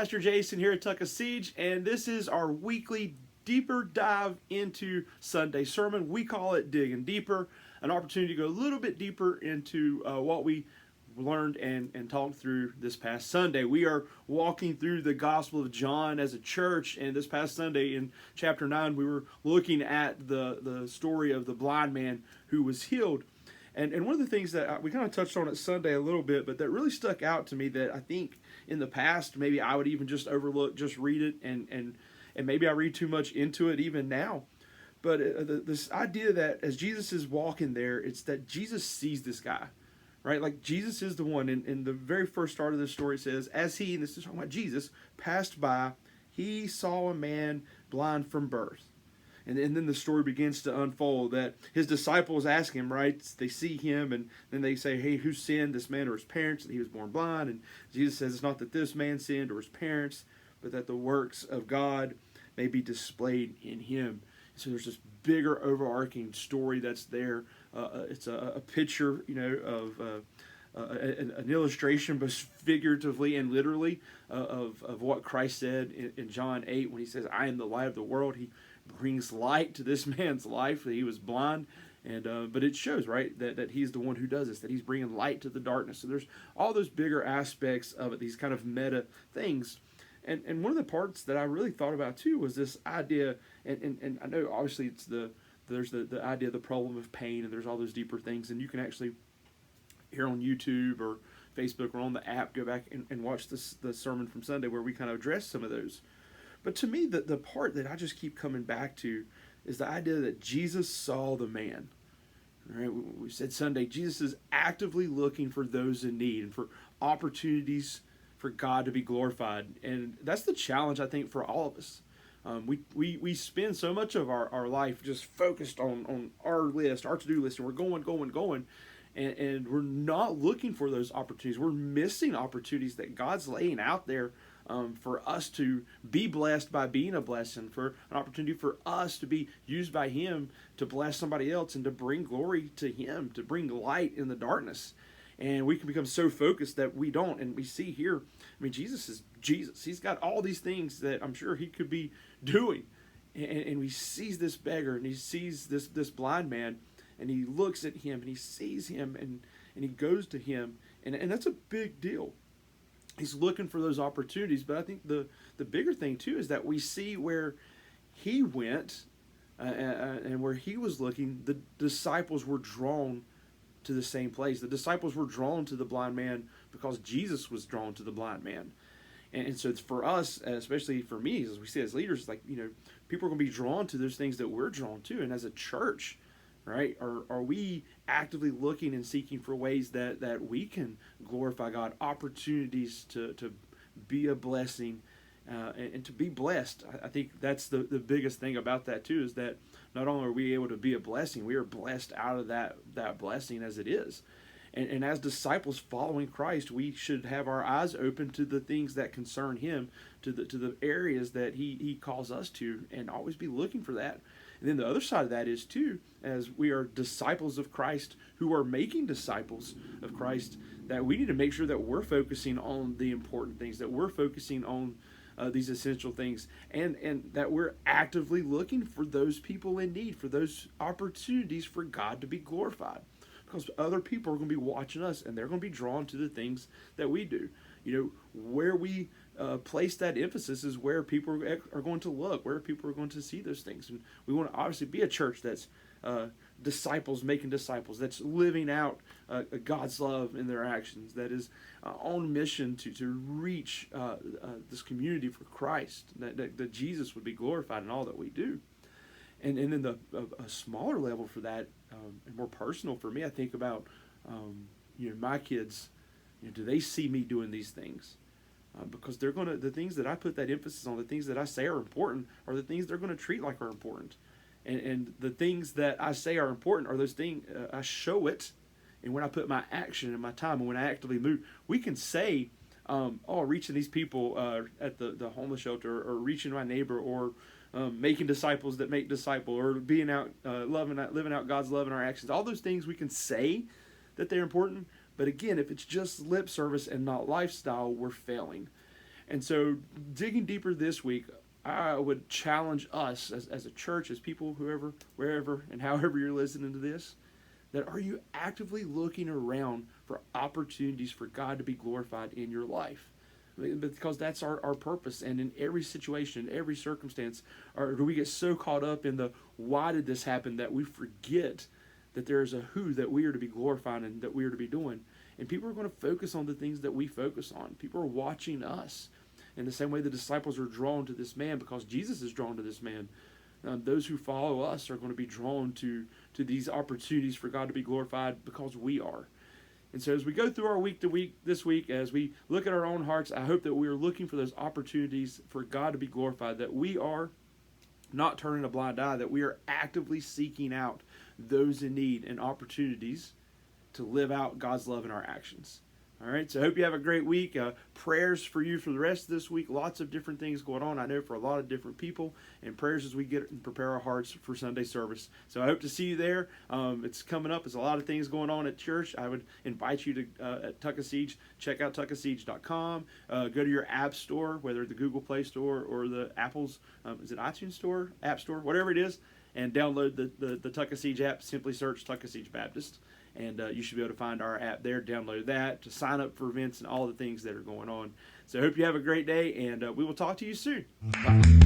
Pastor Jason here at Tucka Siege, and this is our weekly deeper dive into Sunday sermon. We call it Digging Deeper, an opportunity to go a little bit deeper into what we learned and talked through this past Sunday. We are walking through the Gospel of John as a church, and this past Sunday in chapter 9, we were looking at the story of the blind man who was healed. And one of the things that we kind of touched on it Sunday a little bit, but that really stuck out to me that I think in the past, maybe I would even just overlook, just read it, and maybe I read too much into it even now. But this idea that as Jesus is walking there, it's that Jesus sees this guy, right? Like Jesus is the one. In the very first start of this story, it says, as he, and this is talking about Jesus, passed by, he saw a man blind from birth. And then the story begins to unfold that his disciples ask him, right? They see him and then they say, hey, who sinned, this man or his parents, that he was born blind? And Jesus says it's not that this man sinned or his parents, but that the works of God may be displayed in him. So there's this bigger overarching story that's there. It's a picture, of an illustration, but figuratively and literally, of what Christ said in John 8 when he says, I am the light of the world. He brings light to this man's life, that he was blind, and but it shows, right, that he's the one who does this, that he's bringing light to the darkness. So there's all those bigger aspects of it, these kind of meta things. And one of the parts that I really thought about too was this idea, and I know obviously there's the idea of the problem of pain, and there's all those deeper things, and you can actually here on YouTube or Facebook or on the app go back and watch the sermon from Sunday where we kind of address some of those. But to me, the part that I just keep coming back to is the idea that Jesus saw the man. All right, we said Sunday, Jesus is actively looking for those in need and for opportunities for God to be glorified. And that's the challenge, I think, for all of us. We spend so much of our life just focused on our list, our to-do list, and we're going. And we're not looking for those opportunities. We're missing opportunities that God's laying out there for us to be blessed by being a blessing, for an opportunity for us to be used by Him to bless somebody else and to bring glory to Him, to bring light in the darkness. And we can become so focused that we don't. And we see here, I mean, Jesus is Jesus. He's got all these things that I'm sure He could be doing. And He sees this beggar and He sees this blind man, and He looks at him and He sees him and He goes to him. And that's a big deal. He's looking for those opportunities. But I think the bigger thing too is that we see where He went and where He was looking, the disciples were drawn to the same place. The disciples were drawn to the blind man because Jesus was drawn to the blind man. And so it's for us, especially for me, as we see as leaders, like, people are going to be drawn to those things that we're drawn to. And as a church, right, are we actively looking and seeking for ways that we can glorify God, opportunities to be a blessing and to be blessed? I think that's the biggest thing about that too, is that not only are we able to be a blessing, we are blessed out of that blessing as it is. And as disciples following Christ, we should have our eyes open to the things that concern Him, to the areas that He calls us to, and always be looking for that. And then the other side of that is too, as we are disciples of Christ who are making disciples of Christ, that we need to make sure that we're focusing on the important things, that we're focusing on these essential things, and that we're actively looking for those people in need, for those opportunities for God to be glorified. Because other people are going to be watching us, and they're going to be drawn to the things that we do. Where we place that emphasis is where people are going to look, where people are going to see those things. And we want to obviously be a church that's disciples making disciples, that's living out God's love in their actions, that is on mission to reach this community for Christ, that Jesus would be glorified in all that we do. And then a smaller level for that, and more personal for me, I think about my kids. Do they see me doing these things? Because the things that I put that emphasis on, the things that I say are important, are the things they're going to treat like are important. And the things that I say are important are those things I show it. And when I put my action and my time, and when I actively move, we can say, reaching these people at the homeless shelter, or reaching my neighbor, or making disciples that make disciples, or being out, living out God's love in our actions. All those things we can say that they're important. But again, if it's just lip service and not lifestyle, we're failing. And so digging deeper this week, I would challenge us as a church, as people, whoever, wherever, and however you're listening to this, that are you actively looking around for opportunities for God to be glorified in your life? Because that's our purpose. And in every situation, in every circumstance, or do we get so caught up in the why did this happen that we forget that there is a who that we are to be glorifying and that we are to be doing. And people are going to focus on the things that we focus on. People are watching us. In the same way the disciples are drawn to this man because Jesus is drawn to this man. Those who follow us are going to be drawn to these opportunities for God to be glorified because we are. And so as we go through our week to week this week, as we look at our own hearts, I hope that we are looking for those opportunities for God to be glorified, that we are not turning a blind eye, that we are actively seeking out those in need and opportunities to live out God's love in our actions. All right, so I hope you have a great week. Prayers for you for the rest of this week. Lots of different things going on, I know, for a lot of different people. And prayers as we get and prepare our hearts for Sunday service. So I hope to see you there. It's coming up. There's a lot of things going on at church. I would invite you to, at Tuckasegee, check out tuckasegee.com. Go to your app store, whether the Google Play Store or the Apple's, is it iTunes Store, App Store, whatever it is, and download the Tuckasegee app. Simply search Tuckasegee Baptist. And you should be able to find our app there, download that, to sign up for events and all the things that are going on. So I hope you have a great day, and we will talk to you soon. Bye.